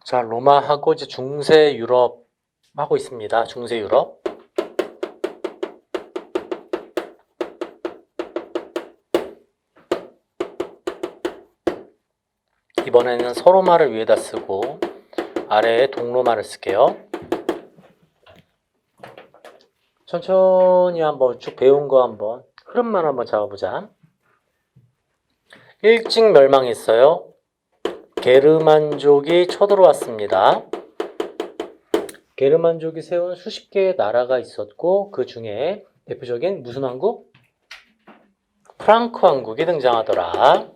자, 로마하고 이제 중세 유럽 하고 있습니다. 중세 유럽. 이번에는 서로마를 위에다 쓰고 아래에 동로마를 쓸게요. 천천히 한번 쭉 배운 거 한번 흐름만 한번 잡아보자. 일찍 멸망했어요. 게르만족이 쳐들어왔습니다. 게르만족이 세운 수십 개의 나라가 있었고 그 중에 대표적인 무슨 왕국? 프랑크 왕국이 등장하더라.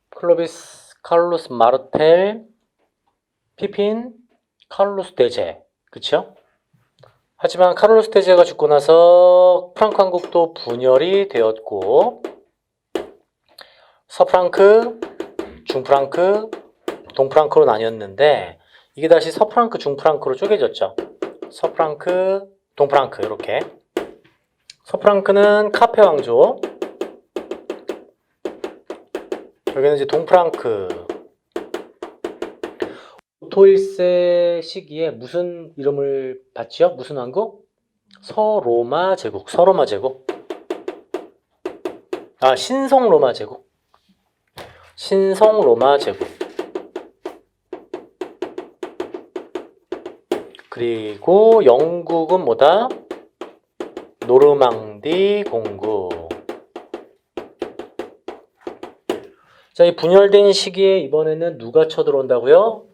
클로비스, 카를로스 마르텔, 피핀, 카를로스 대제. 그쵸? 하지만 카를로스 대제가 죽고 나서 프랑크 왕국도 분열이 되었고 서프랑크, 중프랑크, 동프랑크로 나뉘었는데 이게 다시 서프랑크, 중프랑크로 쪼개졌죠. 서프랑크, 동프랑크 이렇게. 서프랑크는 카페 왕조, 여기는 이제 동프랑크. 오토 1세 시기에 무슨 이름을 받지요? 무슨 왕국? 서로마 제국. 서로마 제국. 아, 신성 로마 제국. 신성 로마 제국. 그리고 영국은 뭐다? 노르망디 공국. 자, 이 분열된 시기에 이번에는 누가 쳐들어온다고요?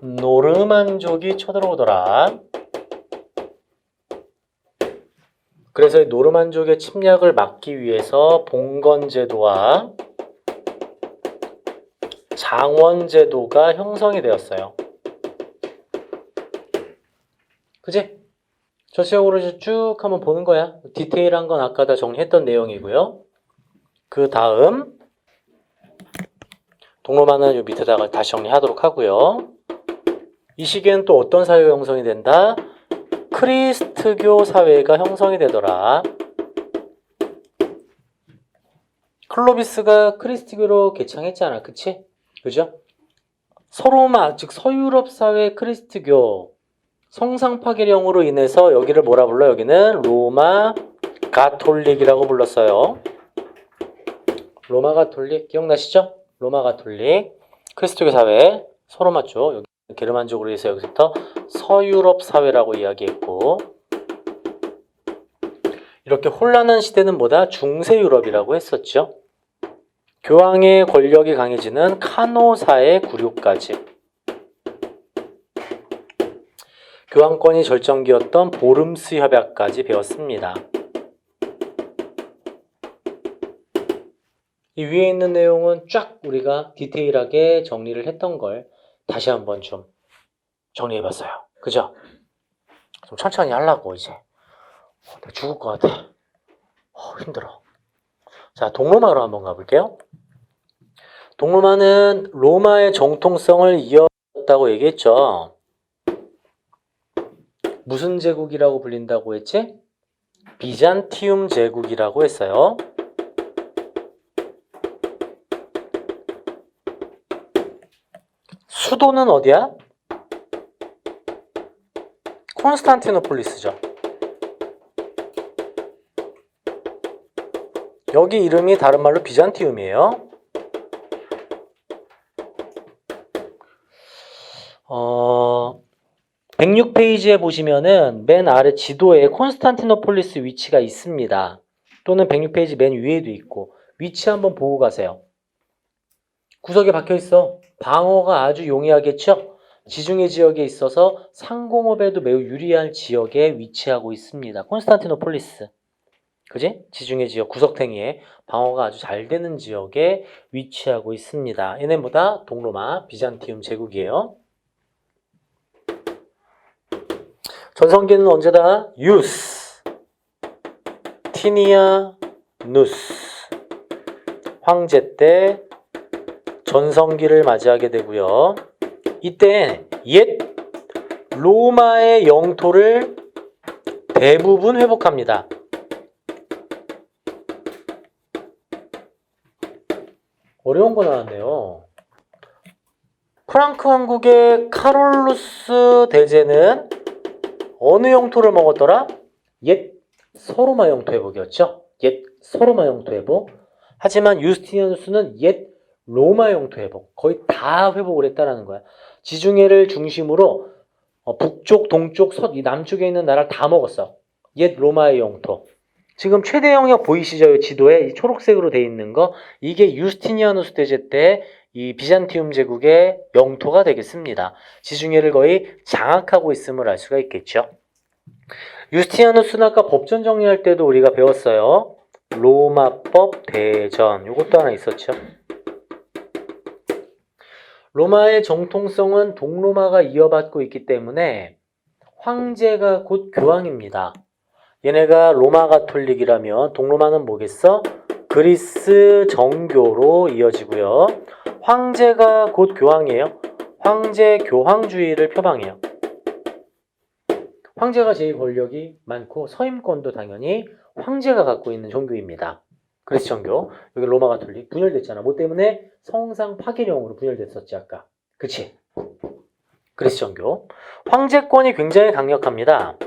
노르만족이 쳐들어오더라. 그래서 이 노르만족의 침략을 막기 위해서 봉건제도와 장원제도가 형성이 되었어요. 그지? 전체적으로 쭉 한번 보는 거야. 디테일한 건 아까 다 정리했던 내용이고요. 그 다음 동로마는 요 밑에다가 다시 정리하도록 하고요. 이 시기에는 또 어떤 사회가 형성이 된다? 크리스트교 사회가 형성이 되더라. 클로비스가 크리스트교로 개창했잖아. 그치? 그죠? 서로마, 즉 서유럽 사회 크리스트교 성상 파괴령으로 인해서 여기를 뭐라 불러? 여기는 로마 가톨릭이라고 불렀어요. 로마 가톨릭 기억나시죠? 로마 가톨릭 크리스트교 사회 서로마 쪽 여기 게르만족으로 해서 여기서부터 서유럽 사회라고 이야기했고 이렇게 혼란한 시대는 뭐다? 중세 유럽이라고 했었죠. 교황의 권력이 강해지는 카노사의 굴욕까지 교황권이 절정기였던 보름스 협약까지 배웠습니다. 이 위에 있는 내용은 쫙 우리가 디테일하게 정리를 했던 걸 다시 한번 좀 정리해봤어요. 그죠? 좀 천천히 하려고 이제. 내가 죽을 것 같아. 힘들어. 자, 동로마로 한번 가볼게요. 동로마는 로마의 정통성을 이어갔다고 얘기했죠. 무슨 제국이라고 불린다고 했지? 비잔티움 제국이라고 했어요. 수도는 어디야? 콘스탄티노폴리스죠. 여기 이름이 다른 말로 비잔티움이에요. 106페이지에 보시면은 맨 아래 지도에 콘스탄티노폴리스 위치가 있습니다. 또는 106페이지 맨 위에도 있고 위치 한번 보고 가세요. 구석에 박혀 있어. 방어가 아주 용이하겠죠? 지중해 지역에 있어서 상공업에도 매우 유리한 지역에 위치하고 있습니다. 콘스탄티노폴리스. 그지? 지중해 지역 구석탱이에 방어가 아주 잘 되는 지역에 위치하고 있습니다. 얘네 뭐다? 동로마 비잔티움 제국이에요. 전성기는 언제다? 유스, 티니아 누스 황제 때 전성기를 맞이하게 되고요. 이때 옛 로마의 영토를 대부분 회복합니다. 어려운 거 나왔네요. 프랑크 왕국의 카롤루스 대제는 어느 영토를 먹었더라? 옛 서로마 영토 회복이었죠. 옛 서로마 영토 회복. 하지만 유스티니아누스는 옛 로마 영토 회복. 거의 다 회복을 했다라는 거야. 지중해를 중심으로 북쪽, 동쪽, 이 남쪽에 있는 나라를 다 먹었어. 옛 로마의 영토. 지금 최대 영역 보이시죠? 이 지도에 이 초록색으로 돼 있는 거. 이게 유스티니아누스 대제 때 이 비잔티움 제국의 영토가 되겠습니다. 지중해를 거의 장악하고 있음을 알 수가 있겠죠. 유스티니아누스는 아까 법전 정리할 때도 우리가 배웠어요. 로마법 대전. 이것도 하나 있었죠. 로마의 정통성은 동로마가 이어받고 있기 때문에 황제가 곧 교황입니다. 얘네가 로마 가톨릭이라면 동로마는 뭐겠어? 그리스 정교로 이어지고요. 황제가 곧 교황이에요. 황제 교황주의를 표방해요. 황제가 제일 권력이 많고 서임권도 당연히 황제가 갖고 있는 종교입니다. 그리스 정교. 여기 로마 가톨릭 분열됐잖아. 뭐 때문에? 성상 파괴령으로 분열됐었지 아까. 그치? 그리스 정교. 황제권이 굉장히 강력합니다.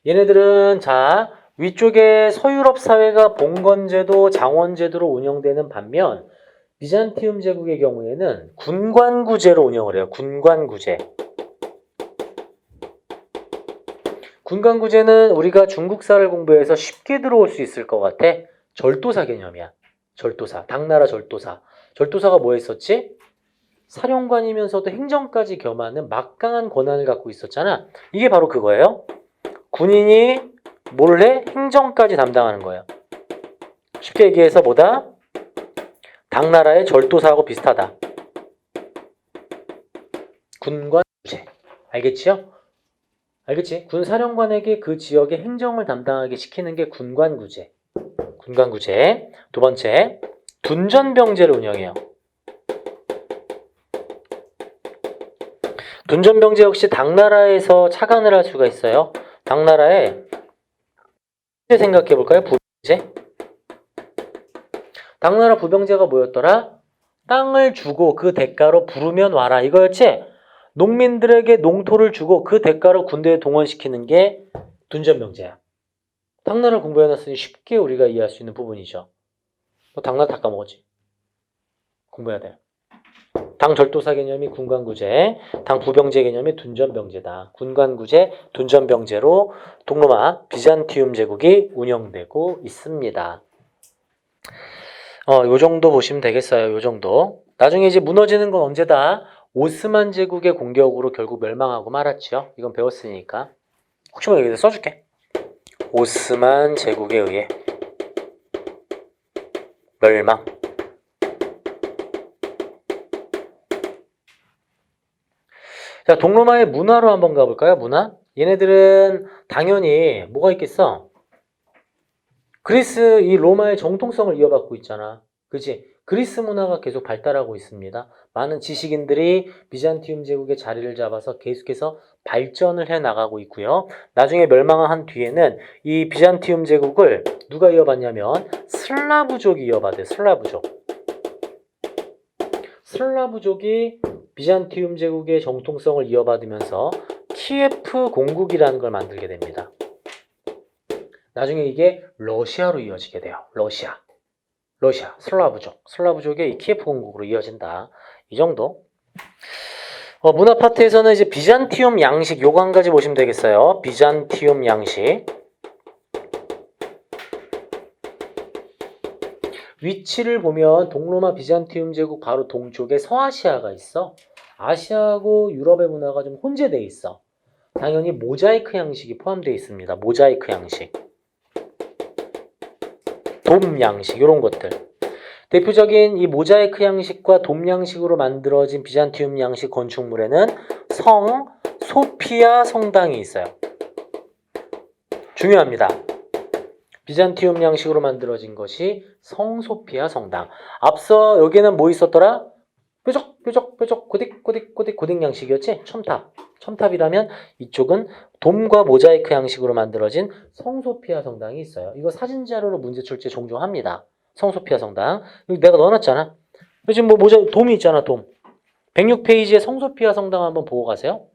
얘네들은 자 위쪽에 서유럽 사회가 봉건제도, 장원제도로 운영되는 반면 비잔티움 제국의 경우에는 군관구제로 운영을 해요. 군관구제. 군관구제는 우리가 중국사를 공부해서 쉽게 들어올 수 있을 것 같아. 절도사 개념이야. 절도사. 당나라 절도사. 절도사가 뭐 했었지? 사령관이면서도 행정까지 겸하는 막강한 권한을 갖고 있었잖아. 이게 바로 그거예요. 군인이 뭘 해? 행정까지 담당하는 거예요. 쉽게 얘기해서 뭐다? 당나라의 절도사하고 비슷하다. 군관구제. 알겠지요? 알겠지? 군사령관에게 그 지역의 행정을 담당하게 시키는 게 군관구제. 군관구제. 두 번째, 둔전병제를 운영해요. 둔전병제 역시 당나라에서 착안을 할 수가 있어요. 당나라에 생각해 볼까요? 부병제. 당나라 부병제가 뭐였더라? 땅을 주고 그 대가로 부르면 와라 이거였지? 농민들에게 농토를 주고 그 대가로 군대에 동원시키는 게 둔전병제야. 당나라 공부해놨으니 쉽게 우리가 이해할 수 있는 부분이죠. 너 당나라 다 까먹었지? 공부해야 돼. 당 절도사 개념이 군관구제, 당 부병제 개념이 둔전병제다. 군관구제, 둔전병제로 동로마 비잔티움 제국이 운영되고 있습니다. 요 정도 보시면 되겠어요. 요 정도. 나중에 이제 무너지는 건 언제다? 오스만 제국의 공격으로 결국 멸망하고 말았죠. 이건 배웠으니까. 혹시 모르게 써줄게. 오스만 제국에 의해 멸망. 자, 동로마의 문화로 한번 가볼까요? 문화? 얘네들은 당연히 뭐가 있겠어? 그리스 이 로마의 정통성을 이어받고 있잖아. 그치? 그리스 문화가 계속 발달하고 있습니다. 많은 지식인들이 비잔티움 제국의 자리를 잡아서 계속해서 발전을 해 나가고 있고요. 나중에 멸망한 뒤에는 이 비잔티움 제국을 누가 이어받냐면 슬라브족이 이어받아요. 슬라브족. 슬라브족이 비잔티움 제국의 정통성을 이어받으면서 키예프 공국이라는 걸 만들게 됩니다. 나중에 이게 러시아로 이어지게 돼요. 러시아, 슬라브족. 슬라브족의 이 키예프 공국으로 이어진다. 이 정도. 문화 파트에서는 이제 비잔티움 양식 요거 한 가지 보시면 되겠어요. 비잔티움 양식. 위치를 보면 동로마 비잔티움 제국 바로 동쪽에 서아시아가 있어. 아시아하고 유럽의 문화가 좀 혼재되어 있어. 당연히 모자이크 양식이 포함되어 있습니다. 모자이크 양식. 돔 양식 이런 것들. 대표적인 이 모자이크 양식과 돔 양식으로 만들어진 비잔티움 양식 건축물에는 성 소피아 성당이 있어요. 중요합니다. 비잔티움 양식으로 만들어진 것이 성 소피아 성당. 앞서 여기는 뭐 있었더라? 뾰족 고딕 양식이었지? 첨탑. 첨탑이라면 이쪽은 돔과 모자이크 양식으로 만들어진 성소피아 성당이 있어요. 이거 사진 자료로 문제 출제 종종 합니다. 성소피아 성당. 여기 내가 넣어놨잖아. 지금 뭐 돔이 있잖아, 돔. 106페이지에 성소피아 성당 한번 보고 가세요.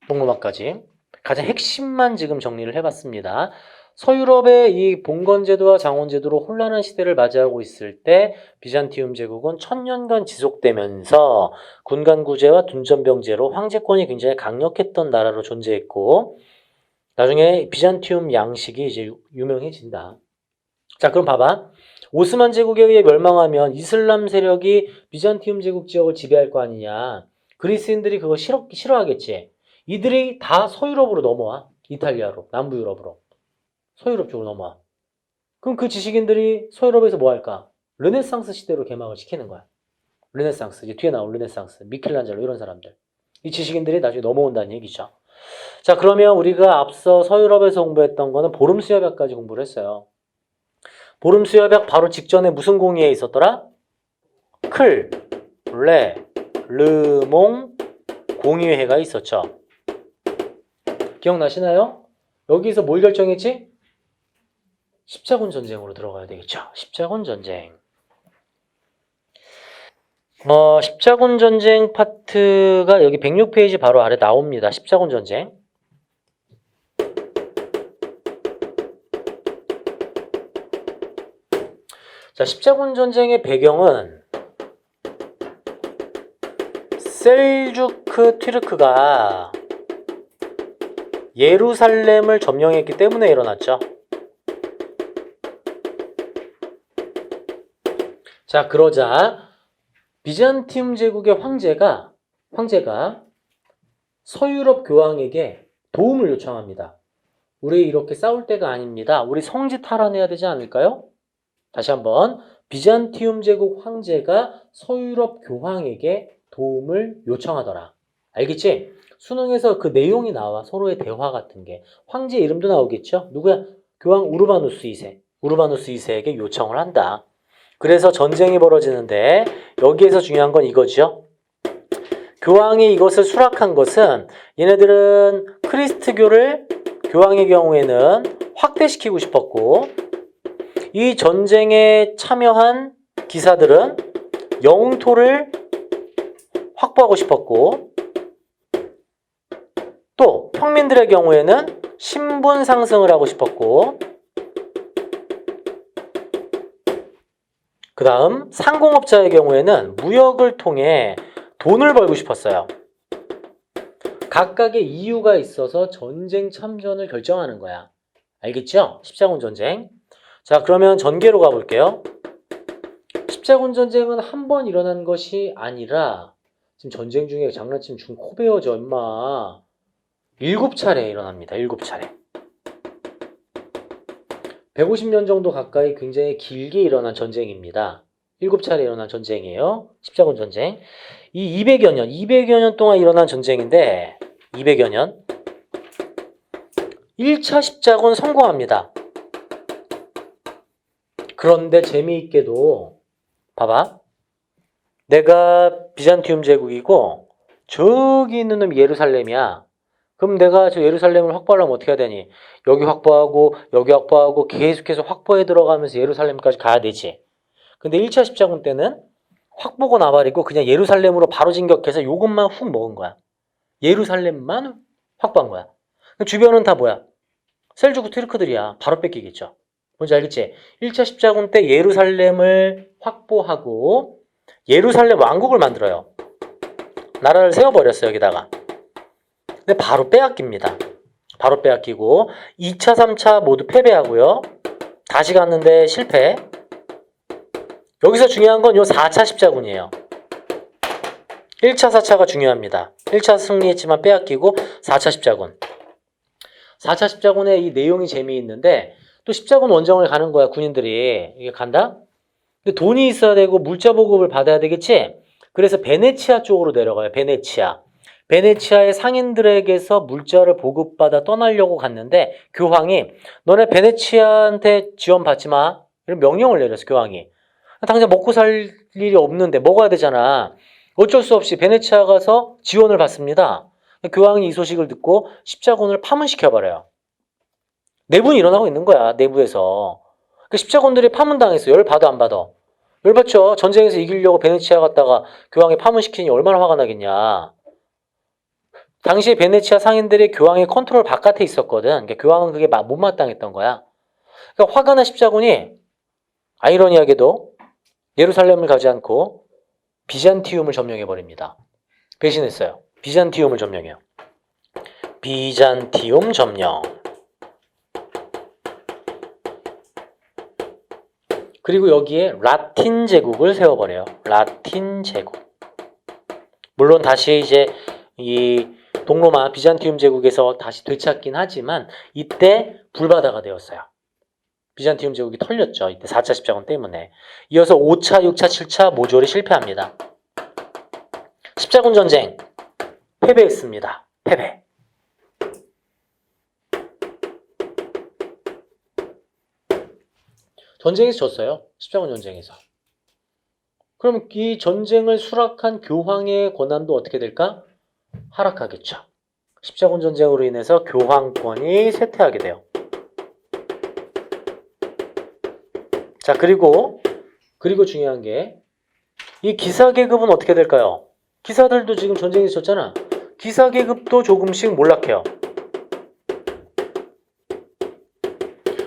동로마까지. 가장 핵심만 지금 정리를 해봤습니다. 서유럽의 이 봉건제도와 장원제도로 혼란한 시대를 맞이하고 있을 때 비잔티움 제국은 1000년간 지속되면서 군간구제와 둔전병제로 황제권이 굉장히 강력했던 나라로 존재했고 나중에 비잔티움 양식이 이제 유명해진다. 자, 그럼 봐봐. 오스만 제국에 의해 멸망하면 이슬람 세력이 비잔티움 제국 지역을 지배할 거 아니냐. 그리스인들이 그거 싫어하겠지. 이들이 다 서유럽으로 넘어와. 이탈리아로, 남부 유럽으로. 서유럽 쪽으로 넘어와. 그럼 그 지식인들이 서유럽에서 뭐 할까? 르네상스 시대로 개막을 시키는 거야. 르네상스, 이제 뒤에 나올 르네상스, 미켈란젤로 이런 사람들. 이 지식인들이 나중에 넘어온다는 얘기죠. 자, 그러면 우리가 앞서 서유럽에서 공부했던 거는 보름수협약까지 공부를 했어요. 보름수협약 바로 직전에 무슨 공의회 있었더라? 클, 레, 르몽 공의회가 있었죠. 기억나시나요? 여기서 뭘 결정했지? 십자군 전쟁으로 들어가야 되겠죠. 십자군 전쟁. 십자군 전쟁 파트가 여기 106페이지 바로 아래 나옵니다. 십자군 전쟁. 자, 십자군 전쟁의 배경은 셀주크 튀르크가 예루살렘을 점령했기 때문에 일어났죠. 자, 그러자 비잔티움 제국의 황제가 서유럽 교황에게 도움을 요청합니다. 우리 이렇게 싸울 때가 아닙니다. 우리 성지 탈환해야 되지 않을까요? 다시 한번 비잔티움 제국 황제가 서유럽 교황에게 도움을 요청하더라. 알겠지? 수능에서 그 내용이 나와. 서로의 대화 같은 게. 황제 이름도 나오겠죠? 누구야? 교황 우르바누스 2세. 우르바누스 2세에게 요청을 한다. 그래서 전쟁이 벌어지는데 여기에서 중요한 건 이거죠. 교황이 이것을 수락한 것은 얘네들은 크리스트교를 교황의 경우에는 확대시키고 싶었고 이 전쟁에 참여한 기사들은 영토를 확보하고 싶었고 또 평민들의 경우에는 신분 상승을 하고 싶었고 그 다음 상공업자의 경우에는 무역을 통해 돈을 벌고 싶었어요. 각각의 이유가 있어서 전쟁 참전을 결정하는 거야. 알겠죠? 십자군 전쟁. 자, 그러면 전개로 가볼게요. 십자군 전쟁은 한 번 일어난 것이 아니라 지금 전쟁 중에 장난치면 중 코베어져 임마. 7차례 일어납니다. 7차례. 150년 정도 가까이 굉장히 길게 일어난 전쟁입니다. 7차례 일어난 전쟁이에요. 십자군 전쟁. 이 200여 년 동안 일어난 전쟁인데 200여 년 1차 십자군 성공합니다. 그런데 재미있게도 봐봐. 내가 비잔티움 제국이고 저기 있는 놈이 예루살렘이야. 그럼 내가 저 예루살렘을 확보하려면 어떻게 해야 되니? 여기 확보하고 계속해서 확보해 들어가면서 예루살렘까지 가야 되지. 근데 1차 십자군 때는 확보고 나발이고 그냥 예루살렘으로 바로 진격해서 요것만 훅 먹은 거야. 예루살렘만 확보한 거야. 주변은 다 뭐야? 셀주크 튀르크들이야. 바로 뺏기겠죠. 뭔지 알겠지? 1차 십자군 때 예루살렘을 확보하고 예루살렘 왕국을 만들어요. 나라를 세워버렸어요. 여기다가. 근데 바로 빼앗깁니다. 바로 빼앗기고 2차, 3차 모두 패배하고요. 다시 갔는데 실패. 여기서 중요한 건 요 4차 십자군이에요. 1차, 4차가 중요합니다. 1차 승리했지만 빼앗기고 4차 십자군. 4차 십자군의 이 내용이 재미있는데 또 십자군 원정을 가는 거야. 군인들이. 이게 간다? 근데 돈이 있어야 되고 물자 보급을 받아야 되겠지? 그래서 베네치아 쪽으로 내려가요. 베네치아의 상인들에게서 물자를 보급받아 떠나려고 갔는데 교황이 너네 베네치아한테 지원 받지 마. 이런 명령을 내렸어. 교황이. 당장 먹고 살 일이 없는데 먹어야 되잖아. 어쩔 수 없이 베네치아 가서 지원을 받습니다. 교황이 이 소식을 듣고 십자군을 파문시켜버려요. 내분이 일어나고 있는 거야, 내부에서. 십자군들이 파문당했어. 열 받아 안 받아? 열 받죠. 전쟁에서 이기려고 베네치아 갔다가 교황이 파문시키니 얼마나 화가 나겠냐. 당시에 베네치아 상인들이 교황의 컨트롤 바깥에 있었거든. 그러니까 교황은 그게 못마땅했던 거야. 그러니까 화가 난 십자군이 아이러니하게도 예루살렘을 가지 않고 비잔티움을 점령해버립니다. 배신했어요. 비잔티움을 점령해요. 비잔티움 점령. 그리고 여기에 라틴 제국을 세워버려요. 라틴 제국. 물론 다시 이제 이 동로마 비잔티움 제국에서 다시 되찾긴 하지만 이때 불바다가 되었어요. 비잔티움 제국이 털렸죠. 이때 4차 십자군 때문에. 이어서 5차, 6차, 7차 모조리 실패합니다. 십자군 전쟁 패배했습니다. 패배. 전쟁에서 졌어요. 십자군 전쟁에서. 그럼 이 전쟁을 수락한 교황의 권한도 어떻게 될까? 하락하겠죠. 십자군 전쟁으로 인해서 교황권이 쇠퇴하게 돼요. 자, 그리고 중요한 게 이 기사 계급은 어떻게 될까요? 기사들도 지금 전쟁에서 졌잖아. 기사 계급도 조금씩 몰락해요.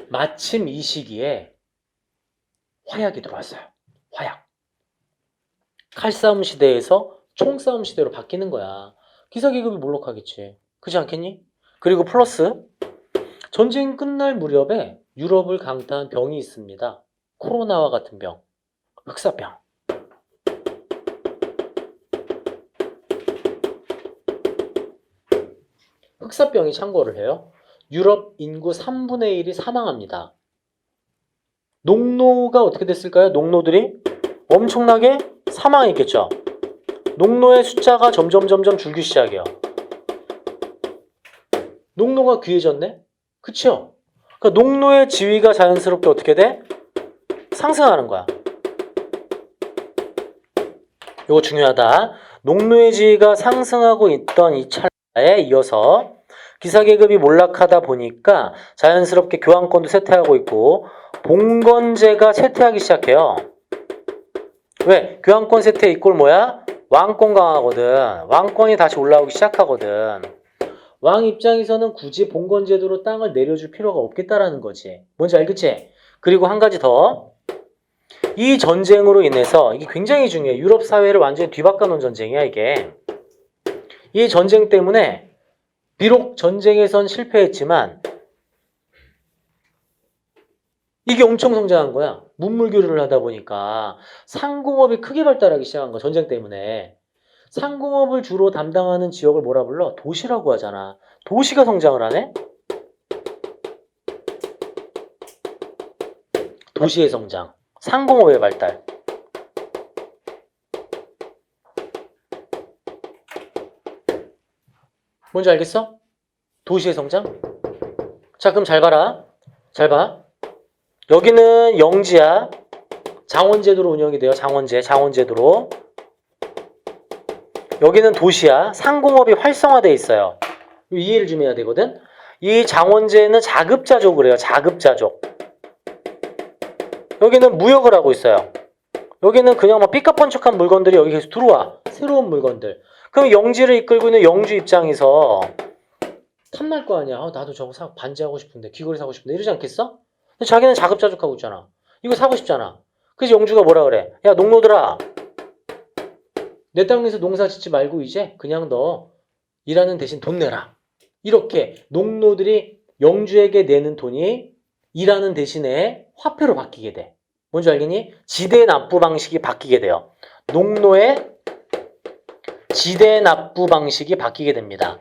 마침 이 시기에 화약이 들어왔어요. 화약. 칼싸움 시대에서 총싸움 시대로 바뀌는 거야. 기사 계급이 몰락하겠지. 그렇지 않겠니? 그리고 플러스 전쟁 끝날 무렵에 유럽을 강타한 병이 있습니다. 코로나와 같은 병. 흑사병. 흑사병이 창궐을 해요. 유럽 인구 3분의 1이 사망합니다. 농노가 어떻게 됐을까요? 농노들이 엄청나게 사망했겠죠. 농노의 숫자가 점점 줄기 시작해요. 농노가 귀해졌네? 그쵸? 그러니까 농노의 지위가 자연스럽게 어떻게 돼? 상승하는 거야. 이거 중요하다. 농노의 지위가 상승하고 있던 이 찰나에 이어서 기사계급이 몰락하다 보니까 자연스럽게 교황권도 쇠퇴하고 있고 봉건제가 쇠퇴하기 시작해요. 왜? 교황권 쇠퇴 이꼴 뭐야? 왕권 강하거든. 왕권이 다시 올라오기 시작하거든. 왕 입장에서는 굳이 봉건제도로 땅을 내려줄 필요가 없겠다라는 거지. 뭔지 알겠지? 그리고 한 가지 더. 이 전쟁으로 인해서 이게 굉장히 중요해. 유럽 사회를 완전히 뒤바꿔놓은 전쟁이야 이게. 이 전쟁 때문에 비록 전쟁에선 실패했지만 이게 엄청 성장한 거야. 문물교류를 하다 보니까 상공업이 크게 발달하기 시작한 거야. 전쟁 때문에. 상공업을 주로 담당하는 지역을 뭐라 불러? 도시라고 하잖아. 도시가 성장을 하네? 도시의 성장. 상공업의 발달. 뭔지 알겠어? 도시의 성장? 자, 그럼 잘 봐라. 잘 봐. 여기는 영지야. 장원제도로 운영이 돼요. 장원제도로. 여기는 도시야. 상공업이 활성화되어 있어요. 이해를 좀 해야 되거든. 이 장원제는 자급자족을 해요. 자급자족. 여기는 무역을 하고 있어요. 여기는 그냥 막 삐까뻔쩍한 물건들이 여기 계속 들어와. 새로운 물건들. 그럼 영지를 이끌고 있는 영주 입장에서 탐날 거 아니야. 나도 저거 반지하고 싶은데, 귀걸이 사고 싶은데 이러지 않겠어? 근데 자기는 자급자족하고 있잖아. 이거 사고 싶잖아. 그래서 영주가 뭐라 그래? 야, 농노들아. 내 땅에서 농사 짓지 말고 이제 그냥 너 일하는 대신 돈 내라. 이렇게 농노들이 영주에게 내는 돈이 일하는 대신에 화폐로 바뀌게 돼. 뭔지 알겠니? 지대 납부 방식이 바뀌게 돼요. 농노의 지대 납부 방식이 바뀌게 됩니다.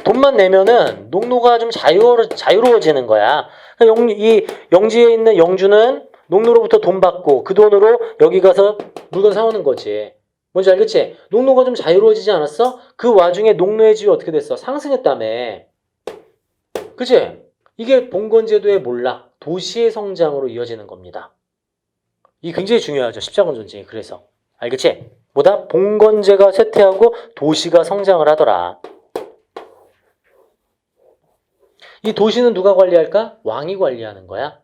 돈만 내면은 농노가 좀 자유로워지는 거야. 이 영지에 있는 영주는 농노로부터 돈 받고 그 돈으로 여기 가서 물건 사오는 거지. 뭔지 알겠지? 농노가 좀 자유로워지지 않았어? 그 와중에 농노의 지위 어떻게 됐어? 상승했다며. 그치? 이게 봉건제도의 몰락, 도시의 성장으로 이어지는 겁니다. 이 굉장히 중요하죠. 십자군 전쟁이. 그래서 알겠지? 뭐다? 봉건제가 쇠퇴하고 도시가 성장을 하더라. 이 도시는 누가 관리할까? 왕이 관리하는 거야.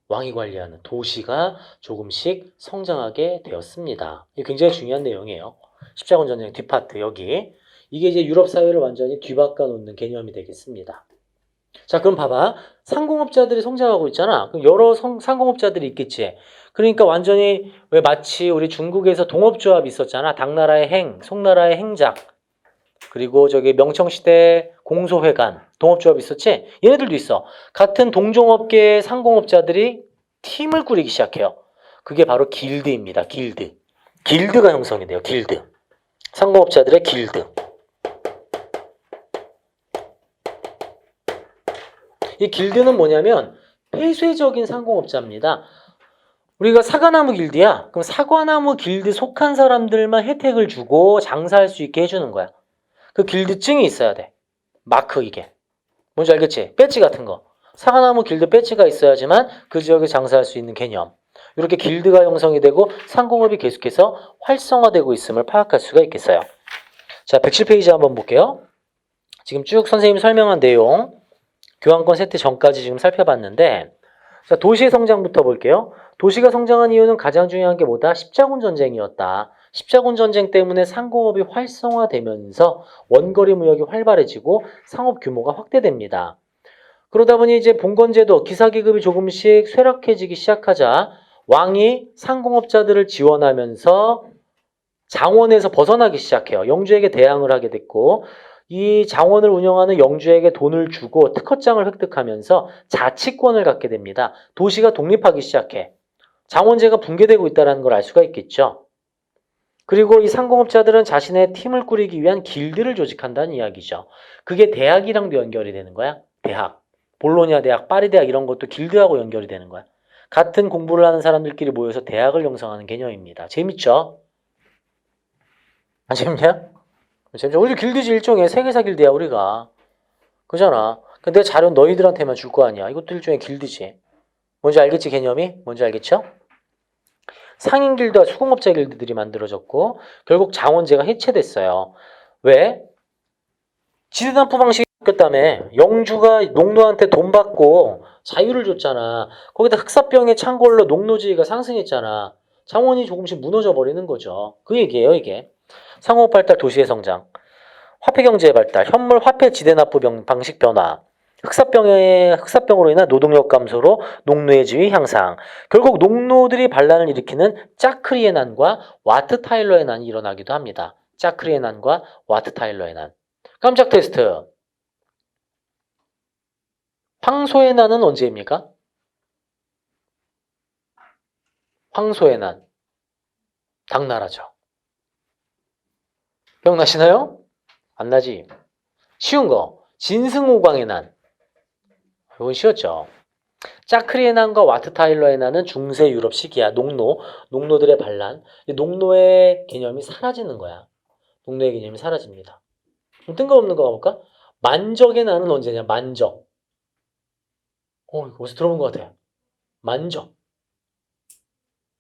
왕이 관리하는 도시가 조금씩 성장하게 되었습니다. 이게 굉장히 중요한 내용이에요. 십자군 전쟁 뒷파트 여기. 이게 이제 유럽 사회를 완전히 뒤바꿔 놓는 개념이 되겠습니다. 자, 그럼 봐봐. 상공업자들이 성장하고 있잖아. 그럼 여러 상공업자들이 있겠지. 그러니까 완전히 왜 마치 우리 중국에서 동업조합이 있었잖아. 당나라의 행, 송나라의 행작, 그리고 저기 명청시대 공소회관, 동업조합이 있었지? 얘네들도 있어. 같은 동종업계의 상공업자들이 팀을 꾸리기 시작해요. 그게 바로 길드입니다. 길드. 길드가 형성이 돼요. 길드. 상공업자들의 길드. 이 길드는 뭐냐면 폐쇄적인 상공업자입니다. 우리가 사과나무 길드야. 그럼 사과나무 길드 속한 사람들만 혜택을 주고 장사할 수 있게 해주는 거야. 그 길드증이 있어야 돼. 마크 이게. 뭔지 알겠지? 배지 같은 거. 사과나무 길드 배지가 있어야지만 그 지역에 장사할 수 있는 개념. 이렇게 길드가 형성이 되고 상공업이 계속해서 활성화되고 있음을 파악할 수가 있겠어요. 자, 107페이지 한번 볼게요. 지금 쭉 선생님이 설명한 내용 교환권 세트 전까지 지금 살펴봤는데, 자, 도시의 성장부터 볼게요. 도시가 성장한 이유는 가장 중요한 게 뭐다? 십자군 전쟁이었다. 십자군 전쟁 때문에 상공업이 활성화되면서 원거리 무역이 활발해지고 상업 규모가 확대됩니다. 그러다 보니 이제 봉건제도 기사기급이 조금씩 쇠락해지기 시작하자 왕이 상공업자들을 지원하면서 장원에서 벗어나기 시작해요. 영주에게 대항을 하게 됐고, 이 장원을 운영하는 영주에게 돈을 주고 특허장을 획득하면서 자치권을 갖게 됩니다. 도시가 독립하기 시작해. 장원제가 붕괴되고 있다는 걸 알 수가 있겠죠. 그리고 이 상공업자들은 자신의 팀을 꾸리기 위한 길드를 조직한다는 이야기죠. 그게 대학이랑도 연결이 되는 거야. 대학. 볼로냐 대학, 파리 대학 이런 것도 길드하고 연결이 되는 거야. 같은 공부를 하는 사람들끼리 모여서 대학을 형성하는 개념입니다. 재밌죠? 안 재밌냐? 재밌죠? 우리 길드지 일종의 세계사 길드야 우리가. 그잖아. 근데 내 자료 너희들한테만 줄 거 아니야. 이것도 일종의 길드지. 뭔지 알겠지 개념이? 뭔지 알겠죠? 상인 길드와 수공업자 길드들이 만들어졌고 결국 장원제가 해체됐어요. 왜? 지대납부 방식이 바뀌었다며. 영주가 농노한테 돈 받고 자유를 줬잖아. 거기다 흑사병의 창궐로 농노지위가 상승했잖아. 장원이 조금씩 무너져 버리는 거죠. 그 얘기예요 이게. 상호업 발달, 도시의 성장, 화폐 경제의 발달, 현물 화폐 지대납부 방식 변화, 흑사병으로 인한 노동력 감소로 농노의 지위 향상. 결국 농노들이 반란을 일으키는 짜크리의 난과 와트 타일러의 난이 일어나기도 합니다. 짜크리의 난과 와트 타일러의 난. 깜짝 테스트. 황소의 난은 언제입니까? 황소의 난. 당나라죠. 기억나시나요? 안 나지? 쉬운 거. 진승오광의 난. 이건 쉬웠죠. 짜크리의 난과 와트 타일러의 난은 중세 유럽 시기야. 농노들의 반란. 농노의 개념이 사라지는 거야. 농노의 개념이 사라집니다. 좀 뜬금없는 거 가볼까? 만적의 난은 언제냐? 만적. 이거 어디서 들어본 것 같아. 만적.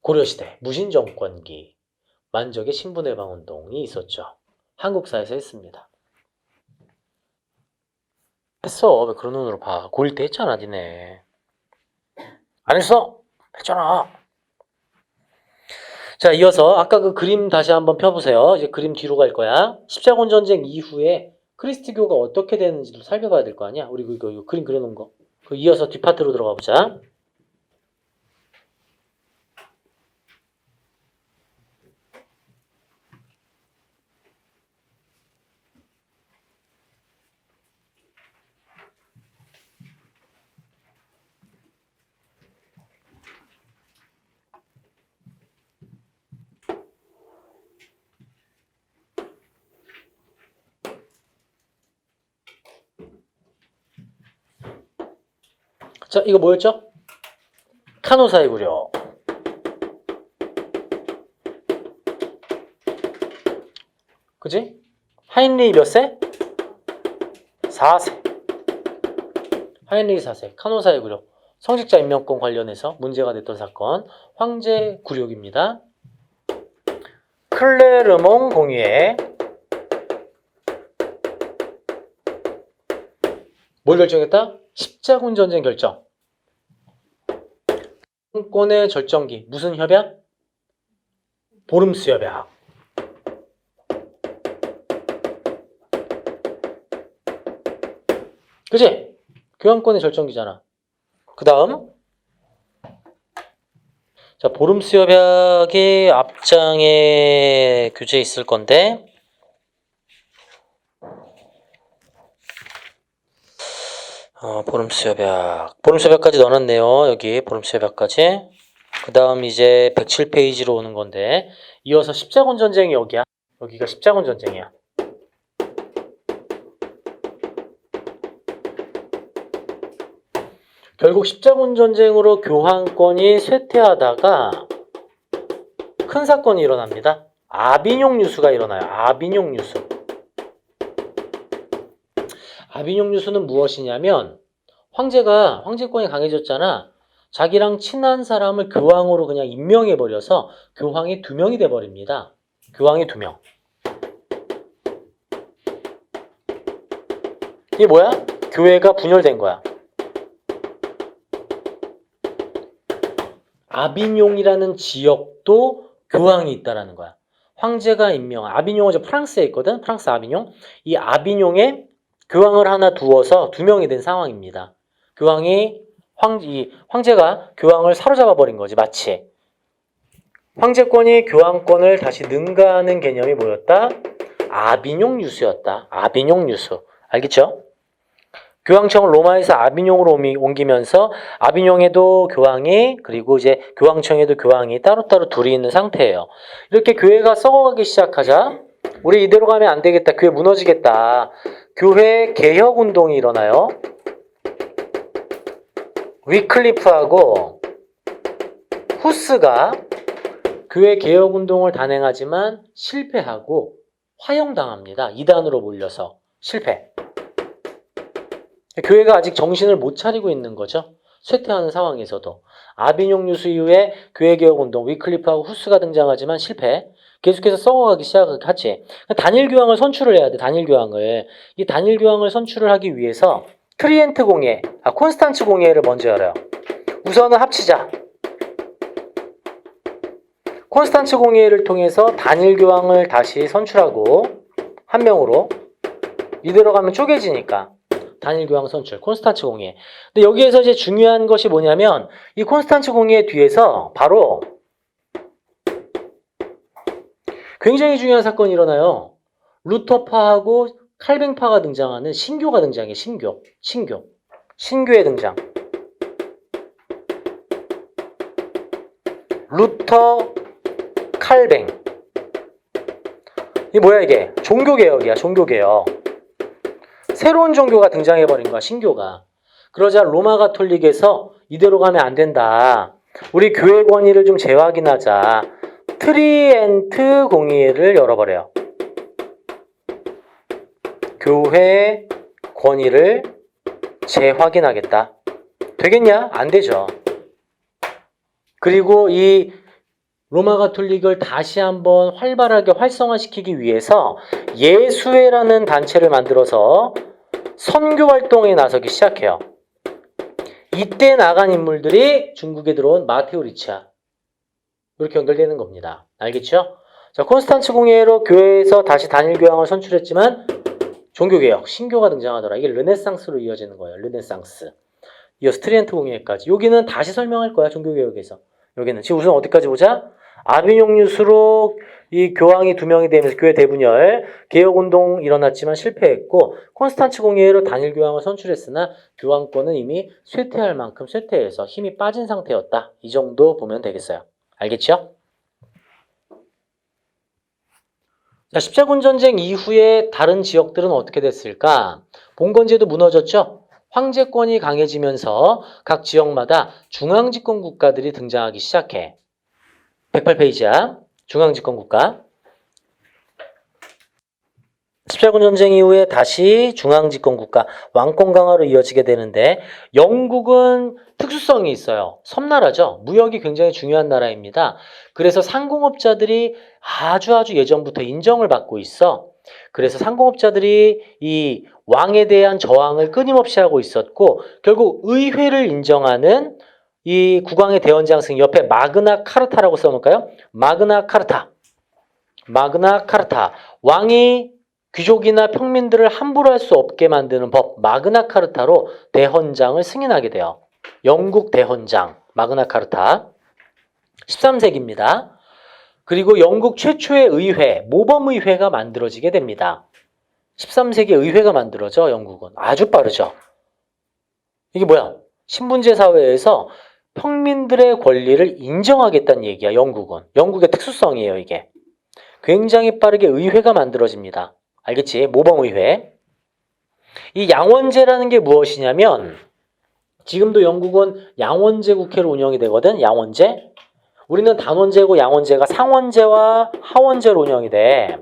고려시대 무신정권기. 만적의 신분해방운동이 있었죠. 한국사에서 했습니다. 했어. 왜 그런 눈으로 봐. 고1 때 했잖아 니네. 안 했어? 했잖아. 자, 이어서 아까 그 그림 다시 한번 펴보세요. 이제 그림 뒤로 갈 거야. 십자군 전쟁 이후에 크리스트교가 어떻게 되는지도 살펴봐야 될 거 아니야. 우리 이거 그림 그려놓은 거. 그 이어서 뒷파트로 들어가 보자. 자, 이거 뭐였죠? 카노사의 구려. 그지? 하인리 몇 세? 4세. 하인리 4세. 카노사의 구려. 성직자 임명권 관련해서 문제가 됐던 사건, 황제 굴욕입니다. 클레르몽 공의회 뭘 결정했다? 십자군 전쟁 결정. 정권의 절정기 무슨 협약? 보름스 협약. 그치? 교황권의 절정기잖아. 그 다음 자, 보름스 협약이 앞장에 교재 있을 건데 보름스 협약까지 넣어놨네요. 여기 보름스 협약까지. 그 다음 이제 107페이지로 오는 건데 이어서 십자군 전쟁이 여기야. 여기가 십자군 전쟁이야. 결국 십자군 전쟁으로 교황권이 쇠퇴하다가 큰 사건이 일어납니다. 아비뇽 유수가 일어나요. 아비뇽 유수. 아비뇽 유수는 무엇이냐면 황제권이 강해졌잖아. 자기랑 친한 사람을 교황으로 그냥 임명해버려서 교황이 2명이 돼버립니다. 교황이 2명. 이게 뭐야? 교회가 분열된 거야. 아비뇽이라는 지역도 교황이 있다라는 거야. 황제가 아비뇽은 저 프랑스에 있거든. 프랑스 아비뇽. 이 아비뇽에 교황을 하나 두어서 2명이 된 상황입니다. 황제가 교황을 사로잡아 버린 거지, 마치. 황제권이 교황권을 다시 능가하는 개념이 뭐였다? 아비뇽 유수였다. 아비뇽 유수. 알겠죠? 교황청을 로마에서 아비뇽으로 옮기면서 아비뇽에도 교황이 그리고 이제 교황청에도 교황이 따로따로 둘이 있는 상태예요. 이렇게 교회가 썩어가기 시작하자 우리 이대로 가면 안 되겠다. 교회 무너지겠다. 교회 개혁 운동이 일어나요. 위클리프하고 후스가 교회 개혁 운동을 단행하지만 실패하고 화형당합니다. 이단으로 몰려서 실패. 교회가 아직 정신을 못 차리고 있는 거죠. 쇠퇴하는 상황에서도. 아비뇽 유수 이후에 교회개혁운동, 위클리프하고 후스가 등장하지만 실패. 계속해서 썩어가기 시작하지. 단일교황을 선출을 해야 돼. 단일교황을. 이 단일교황을 선출을 하기 위해서 트리엔트 공예, 콘스탄츠 공예를 먼저 열어요. 우선은 합치자. 콘스탄츠 공예를 통해서 단일교황을 다시 선출하고 한 명으로. 이대로 가면 쪼개지니까. 단일교황 선출, 콘스탄츠 공예. 근데 여기에서 이제 중요한 것이 뭐냐면 이 콘스탄츠 공예 뒤에서 바로 굉장히 중요한 사건이 일어나요. 루터파하고 칼뱅파가 등장하는 신교가 등장해. 신교의 등장. 루터, 칼뱅. 이게 뭐야 이게? 종교개혁이야. 종교개혁. 새로운 종교가 등장해버린 거야. 신교가. 그러자 로마 가톨릭에서 이대로 가면 안 된다. 우리 교회 권위를 좀 재확인하자. 트리엔트 공의회를 열어버려요. 교회 권위를 재확인하겠다. 되겠냐? 안 되죠. 그리고 이 로마 가톨릭을 다시 한번 활발하게 활성화시키기 위해서 예수회라는 단체를 만들어서 선교 활동에 나서기 시작해요. 이때 나간 인물들이 중국에 들어온 마테오 리치아. 이렇게 연결되는 겁니다. 알겠죠? 자, 콘스탄츠 공예로 교회에서 다시 단일교황을 선출했지만 종교개혁, 신교가 등장하더라. 이게 르네상스로 이어지는 거예요. 르네상스. 이어서 트리엔트 공예까지. 여기는 다시 설명할 거야. 종교개혁에서. 여기는 지금 우선 어디까지 보자? 아비뇽 유수로 이 교황이 2명이 되면서 교회 대분열, 개혁운동 일어났지만 실패했고 콘스탄츠 공예로 단일교황을 선출했으나 교황권은 이미 쇠퇴할 만큼 쇠퇴해서 힘이 빠진 상태였다. 이 정도 보면 되겠어요. 알겠죠? 자, 십자군 전쟁 이후에 다른 지역들은 어떻게 됐을까? 봉건제도 무너졌죠? 황제권이 강해지면서 각 지역마다 중앙집권 국가들이 등장하기 시작해. 108페이지야. 중앙집권 국가. 십자군 전쟁 이후에 다시 중앙집권 국가, 왕권 강화로 이어지게 되는데 영국은 특수성이 있어요. 섬나라죠. 무역이 굉장히 중요한 나라입니다. 그래서 상공업자들이 아주 예전부터 인정을 받고 있어. 그래서 상공업자들이 이 왕에 대한 저항을 끊임없이 하고 있었고 결국 의회를 인정하는 이 국왕의 대원장 승인 옆에 마그나 카르타라고 써놓을까요? 마그나 카르타. 마그나 카르타. 왕이 귀족이나 평민들을 함부로 할 수 없게 만드는 법 마그나 카르타로 대헌장을 승인하게 돼요. 영국 대헌장 마그나 카르타 13세기입니다. 그리고 영국 최초의 의회 모범의회가 만들어지게 됩니다. 13세기에 의회가 만들어져 영국은 아주 빠르죠. 이게 뭐야? 신분제 사회에서 평민들의 권리를 인정하겠다는 얘기야. 영국의 특수성이에요. 이게 굉장히 빠르게 의회가 만들어집니다. 알겠지? 모범의회. 이 양원제라는 게 무엇이냐면 지금도 영국은 양원제 국회로 운영이 되거든. 양원제. 우리는 단원제고 양원제가 상원제와 하원제로 운영이 돼.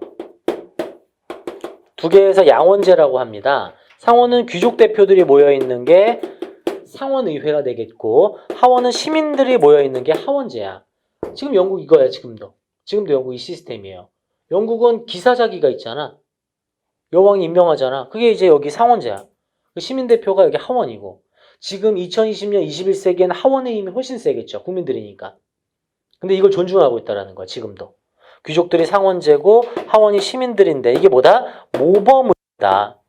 두 개에서 양원제라고 합니다. 상원은 귀족 대표들이 모여있는 게 상원의회가 되겠고 하원은 시민들이 모여있는 게 하원제야. 지금 영국 이거야. 지금도 영국 이 시스템이에요. 영국은 기사자기가 있잖아. 여왕이 임명하잖아. 그게 이제 여기 상원제야. 시민대표가 여기 하원이고 지금 2020년 21세기에는 하원의 힘이 훨씬 세겠죠. 국민들이니까. 근데 이걸 존중하고 있다는 거야. 지금도. 귀족들이 상원제고 하원이 시민들인데 이게 뭐다? 모범의다.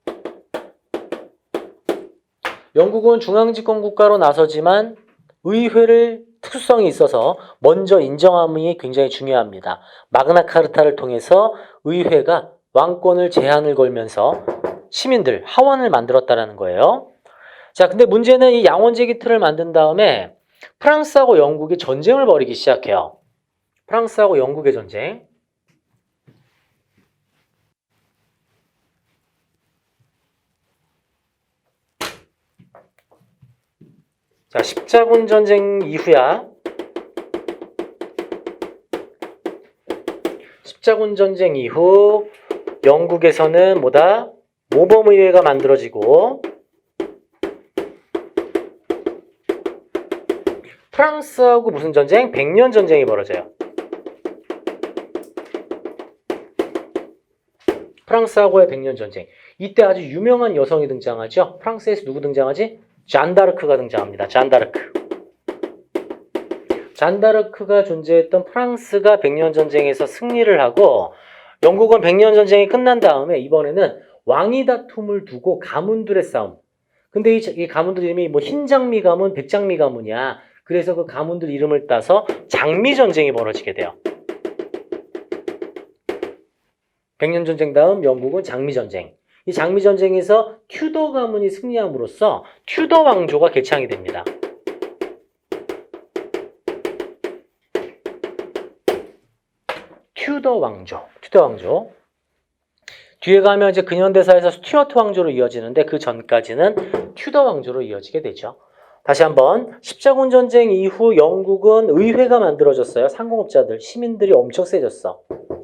영국은 중앙집권 국가로 나서지만 의회를 특수성이 있어서 먼저 인정함이 굉장히 중요합니다. 마그나 카르타를 통해서 의회가 왕권을 제한을 걸면서 시민들, 하원을 만들었다는 거예요. 자, 근데 문제는 이 양원제기 틀을 만든 다음에 프랑스하고 영국이 전쟁을 벌이기 시작해요. 프랑스하고 영국의 전쟁. 자, 십자군 전쟁 이후야. 십자군 전쟁 이후 영국에서는 뭐다? 모범의회가 만들어지고 프랑스하고 무슨 전쟁? 백년 전쟁이 벌어져요. 프랑스하고의 백년 전쟁. 이때 아주 유명한 여성이 등장하죠. 프랑스에서 누구 등장하지? 잔다르크가 등장합니다. 잔다르크가 존재했던 프랑스가 백년 전쟁에서 승리를 하고 영국은 백년 전쟁이 끝난 다음에 이번에는 왕위 다툼을 두고 가문들의 싸움. 근데 이 가문들 이름이 뭐 흰장미 가문, 백장미 가문이야. 그래서 그 가문들 이름을 따서 장미 전쟁이 벌어지게 돼요. 백년 전쟁 다음 영국은 장미 전쟁. 이 장미 전쟁에서 튜더 가문이 승리함으로써 튜더 왕조가 개창이 됩니다. 튜더 왕조. 뒤에 가면 이제 근현대사에서 스튜어트 왕조로 이어지는데 그 전까지는 튜더 왕조로 이어지게 되죠. 다시 한번 십자군 전쟁 이후 영국은 의회가 만들어졌어요. 상공업자들, 시민들이 엄청 세졌어.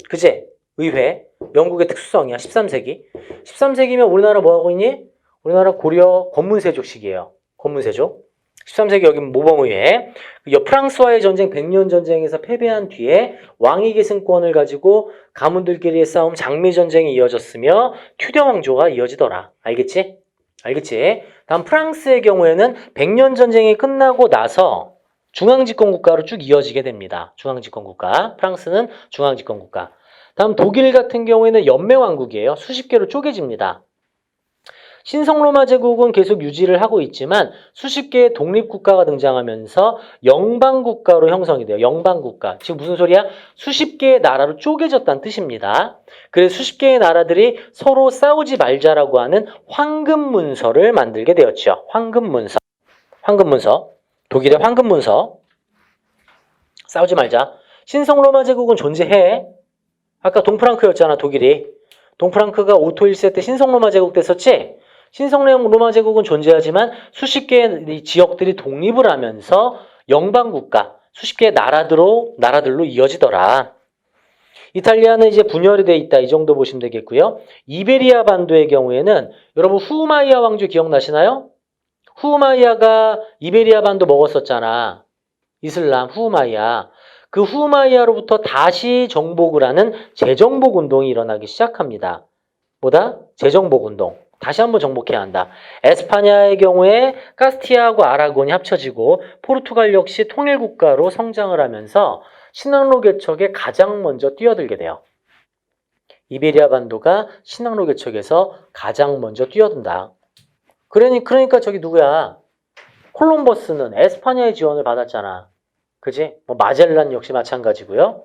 그제? 의회. 영국의 특수성이야. 13세기. 13세기면 우리나라 뭐하고 있니? 우리나라 고려 권문세족식이에요. 권문세족. 13세기 여기는 모범의회. 프랑스와의 전쟁 100년 전쟁에서 패배한 뒤에 왕위 계승권을 가지고 가문들끼리의 싸움 장미전쟁이 이어졌으며 튜더 왕조가 이어지더라. 알겠지? 다음 프랑스의 경우에는 100년 전쟁이 끝나고 나서 중앙집권 국가로 쭉 이어지게 됩니다. 중앙집권 국가. 프랑스는 중앙집권 국가. 다음 독일 같은 경우에는 연맹왕국이에요. 수십 개로 쪼개집니다. 신성로마 제국은 계속 유지를 하고 있지만 수십 개의 독립국가가 등장하면서 영방국가로 형성이 돼요. 영방국가. 지금 무슨 소리야? 수십 개의 나라로 쪼개졌다는 뜻입니다. 그래서 수십 개의 나라들이 서로 싸우지 말자라고 하는 황금문서를 만들게 되었죠. 황금문서. 독일의 황금문서. 싸우지 말자. 신성로마 제국은 존재해. 아까 동프랑크였잖아, 독일이. 동프랑크가 오토 1세 때 신성로마 제국 됐었지? 신성로마 제국은 존재하지만 수십 개의 지역들이 독립을 하면서 영방국가, 수십 개의 나라들로 이어지더라. 이탈리아는 이제 분열이 돼 있다. 이 정도 보시면 되겠고요. 이베리아 반도의 경우에는 여러분 후마이야 왕조 기억나시나요? 후마이야가 이베리아 반도 먹었었잖아. 이슬람 후마이야. 그 후마이야로부터 다시 정복을 하는 재정복 운동이 일어나기 시작합니다. 뭐다? 재정복 운동. 다시 한번 정복해야 한다. 에스파냐의 경우에 카스티아하고 아라곤이 합쳐지고 포르투갈 역시 통일국가로 성장을 하면서 신항로 개척에 가장 먼저 뛰어들게 돼요. 이베리아 반도가 신항로 개척에서 가장 먼저 뛰어든다. 그러니까 저기 누구야? 콜럼버스는 에스파냐의 지원을 받았잖아. 그지? 뭐 마젤란 역시 마찬가지고요.